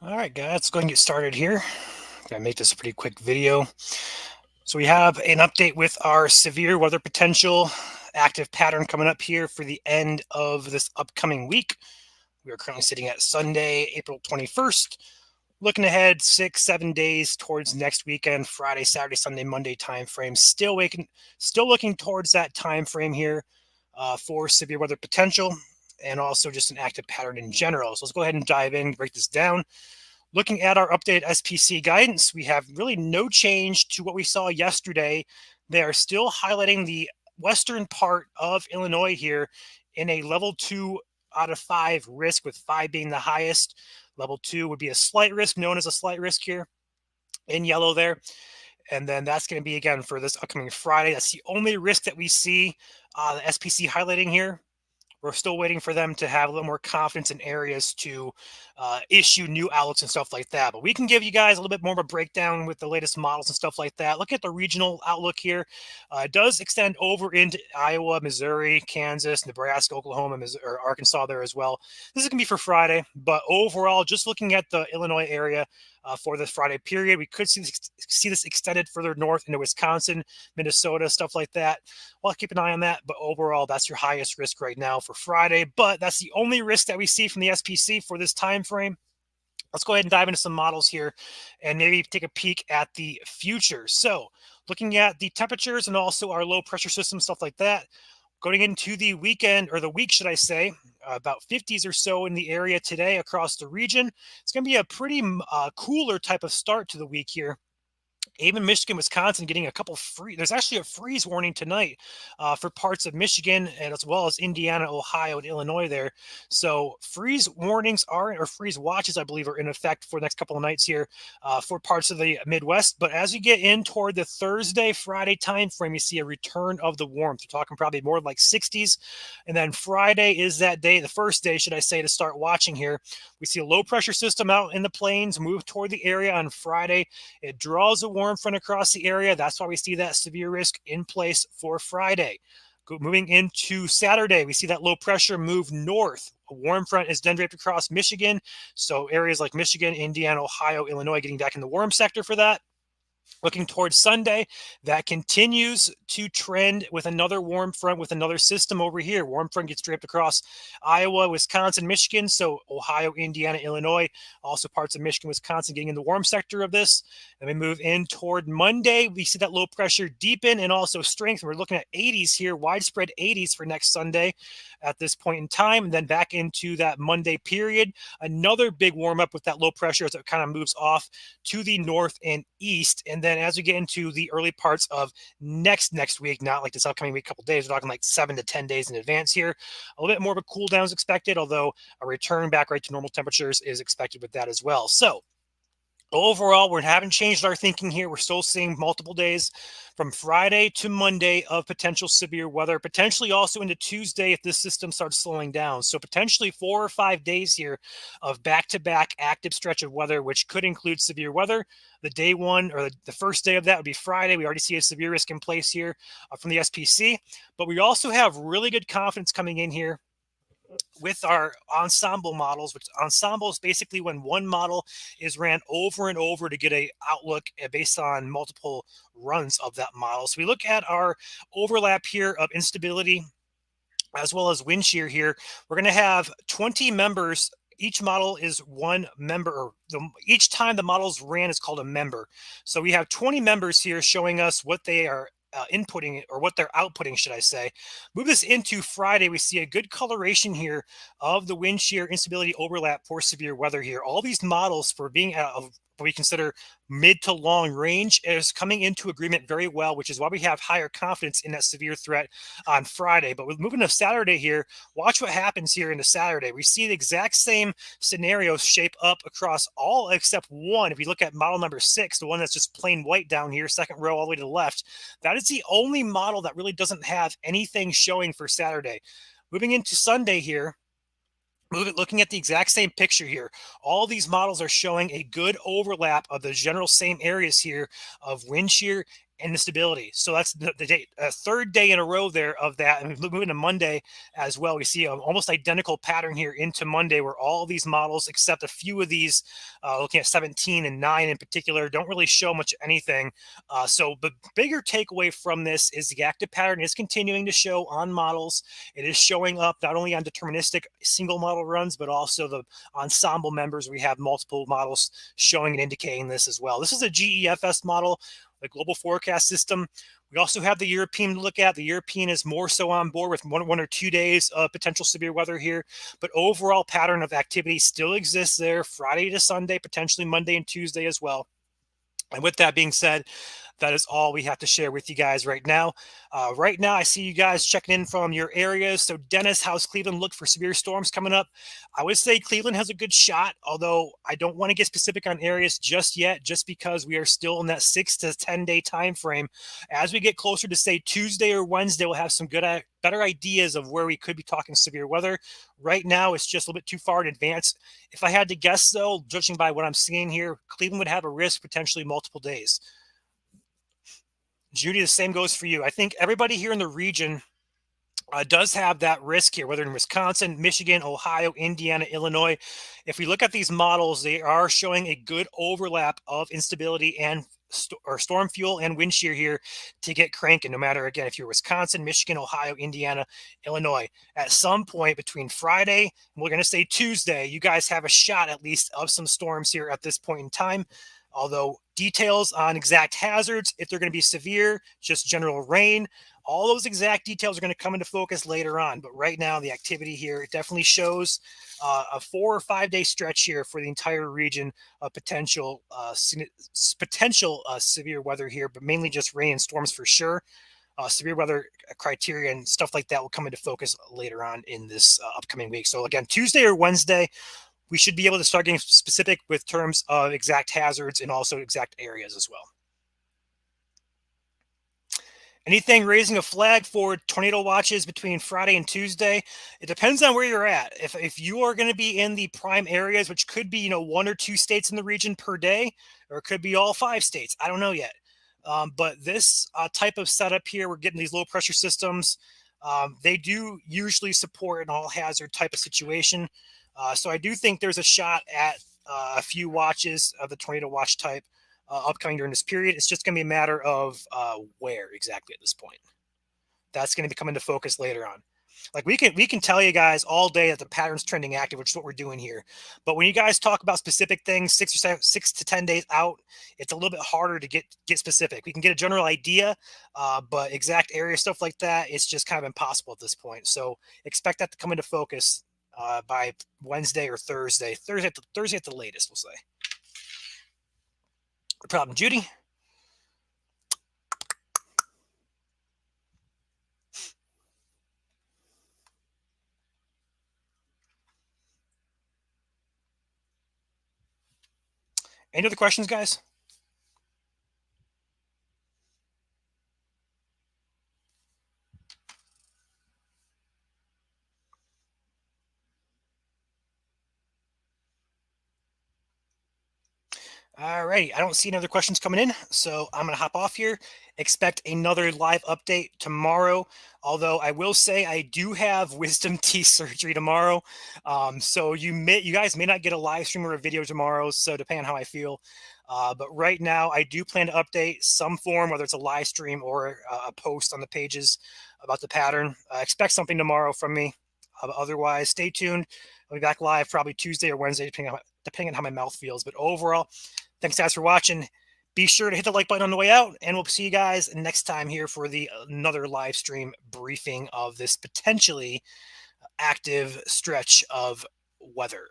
All right, guys, let's go and get started here. Gonna make this a pretty quick video. So we have an update with our severe weather potential active pattern coming up here for the end of this upcoming week. We are currently sitting at Sunday, April 21st. Looking ahead 6, 7 days towards next weekend, Friday, Saturday, Sunday, Monday time frame. Still looking towards that time frame here for severe weather potential and also just an active pattern in general. So let's go ahead and dive in, break this down. Looking at our updated SPC guidance, we have really no change to what we saw yesterday. They are still highlighting the western part of Illinois here in a level 2 out of 5 risk, with 5 being the highest. Level 2 would be a slight risk, known as a slight risk here in yellow there. And then that's going to be again for this upcoming Friday. That's the only risk that we see the SPC highlighting here. We're still waiting for them to have a little more confidence in areas to issue new outlooks and stuff like that. But we can give you guys a little bit more of a breakdown with the latest models and stuff like that. Look at the regional outlook here. It does extend over into Iowa, Missouri, Kansas, Nebraska, Oklahoma, Missouri, or Arkansas there as well. This is going to be for Friday. But overall, just looking at the Illinois area for this Friday period, we could see this extended further north into Wisconsin, Minnesota, stuff like that. Well, keep an eye on that. But overall, that's your highest risk right now for Friday. But that's the only risk that we see from the SPC for this time frame. Let's go ahead and dive into some models here and maybe take a peek at the future. So looking at the temperatures and also our low pressure system, stuff like that. Going into the weekend, or the week, should I say, about 50s or so in the area today across the region. It's going to be a pretty cooler type of start to the week here. Even Michigan, Wisconsin getting a couple free. There's actually a freeze warning tonight for parts of Michigan and as well as Indiana, Ohio, and Illinois there. So freeze warnings or freeze watches, I believe, are in effect for the next couple of nights here for parts of the Midwest. But as you get in toward the Thursday, Friday time frame, you see a return of the warmth. We're talking probably more like 60s. And then Friday is that day, the first day, should I say, to start watching here. We see a low pressure system out in the plains move toward the area on Friday. It draws a warm front across the area. That's why we see that severe risk in place for Friday. Moving into Saturday, we see that low pressure move north. A warm front is then draped across Michigan. So areas like Michigan, Indiana, Ohio, Illinois getting back in the warm sector for that. Looking towards Sunday, that continues to trend with another warm front with another system over here. Warm front gets draped across Iowa, Wisconsin, Michigan. So Ohio, Indiana, Illinois, also parts of Michigan, Wisconsin getting in the warm sector of this. And we move in toward Monday. We see that low pressure deepen and also strengthen. We're looking at 80s here, widespread 80s for next Sunday at this point in time. And then back into that Monday period, another big warm up with that low pressure as it kind of moves off to the north and east. And then as we get into the early parts of next week, not like this upcoming week, couple days, we're talking like 7 to 10 days in advance here. A little bit more of a cool down is expected, although a return back right to normal temperatures is expected with that as well. So overall, we haven't changed our thinking here. We're still seeing multiple days from Friday to Monday of potential severe weather, potentially also into Tuesday if this system starts slowing down. So potentially 4 or 5 days here of back-to-back active stretch of weather, which could include severe weather. The day one, or the first day of that, would be Friday. We already see a severe risk in place here from the SPC, but we also have really good confidence coming in here with our ensemble models, which ensemble is basically when one model is ran over and over to get a outlook based on multiple runs of that model. So we look at our overlap here of instability as well as wind shear here. We're going to have 20 members. Each model is one member, or each time the models ran is called a member. So we have 20 members here showing us what they are inputting, or what they're outputting, should I say. Move this into Friday. We see a good coloration here of the wind shear instability overlap for severe weather here. All these models for being of what we consider mid to long range is coming into agreement very well, which is why we have higher confidence in that severe threat on Friday. But with moving to Saturday here, watch what happens here into Saturday. We see the exact same scenarios shape up across all except one. If you look at model number 6, the one that's just plain white down here, second row all the way to the left, that is the only model that really doesn't have anything showing for Saturday. Moving into Sunday here, looking at the exact same picture here. All these models are showing a good overlap of the general same areas here of wind shear and the stability. So that's the day, third day in a row there of that. And moving to Monday as well, we see an almost identical pattern here into Monday, where all these models, except a few of these, looking at 17 and 9 in particular, don't really show much anything. So the bigger takeaway from this is the active pattern is continuing to show on models. It is showing up not only on deterministic single model runs, but also the ensemble members. We have multiple models showing and indicating this as well. This is a GEFS model, the global forecast system. We also have the European to look at. The European is more so on board with one or 2 days of potential severe weather here, but overall pattern of activity still exists there, Friday to Sunday, potentially Monday and Tuesday as well. And with that being said, that is all we have to share with you guys right now. Right now, I see you guys checking in from your areas. So, Dennis, how's Cleveland look for severe storms coming up? I would say Cleveland has a good shot, although I don't want to get specific on areas just yet, just because we are still in that 6 to 10 day time frame. As we get closer to, say, Tuesday or Wednesday, we'll have some better ideas of where we could be talking severe weather. Right now, it's just a little bit too far in advance. If I had to guess, though, judging by what I'm seeing here, Cleveland would have a risk potentially multiple days. Judy, the same goes for you. I think everybody here in the region does have that risk here, whether in Wisconsin, Michigan, Ohio, Indiana, Illinois. If we look at these models, they are showing a good overlap of instability and storm fuel and wind shear here to get cranking. No matter, again, if you're Wisconsin, Michigan, Ohio, Indiana, Illinois, at some point between Friday and we're going to say Tuesday, you guys have a shot at least of some storms here at this point in time. Although details on exact hazards, if they're going to be severe, just general rain, all those exact details are going to come into focus later on. But right now, the activity here, it definitely shows a 4 or 5 day stretch here for the entire region of potential severe weather here, but mainly just rain and storms for sure. Severe weather criteria and stuff like that will come into focus later on in this upcoming week. So again, Tuesday or Wednesday, we should be able to start getting specific with terms of exact hazards and also exact areas as well. Anything raising a flag for tornado watches between Friday and Tuesday? It depends on where you're at. If you are going to be in the prime areas, which could be 1 or 2 states in the region per day, or it could be all 5 states. I don't know yet. But this type of setup here, we're getting these low pressure systems. They do usually support an all hazard type of situation. So I do think there's a shot at a few watches of the tornado watch type upcoming during this period. It's just going to be a matter of where exactly at this point. That's going to be coming to focus later on. Like we can tell you guys all day that the pattern's trending active, which is what we're doing here. But when you guys talk about specific things, 6 to 10 days out, it's a little bit harder to get specific. We can get a general idea, but exact area stuff like that, it's just kind of impossible at this point. So expect that to come into focus by Wednesday or Thursday. Thursday at the latest, we'll say. No problem, Judy. Any other questions, guys? All right. I don't see any other questions coming in, so I'm going to hop off here. Expect another live update tomorrow. Although I will say I do have wisdom teeth surgery tomorrow, so you guys may not get a live stream or a video tomorrow. So depending on how I feel, but right now I do plan to update some form, whether it's a live stream or a post on the pages about the pattern. Expect something tomorrow from me. Otherwise, stay tuned. I'll be back live probably Tuesday or Wednesday, depending on how my mouth feels. But overall, thanks guys for watching. Be sure to hit the like button on the way out, and we'll see you guys next time here for another live stream briefing of this potentially active stretch of weather.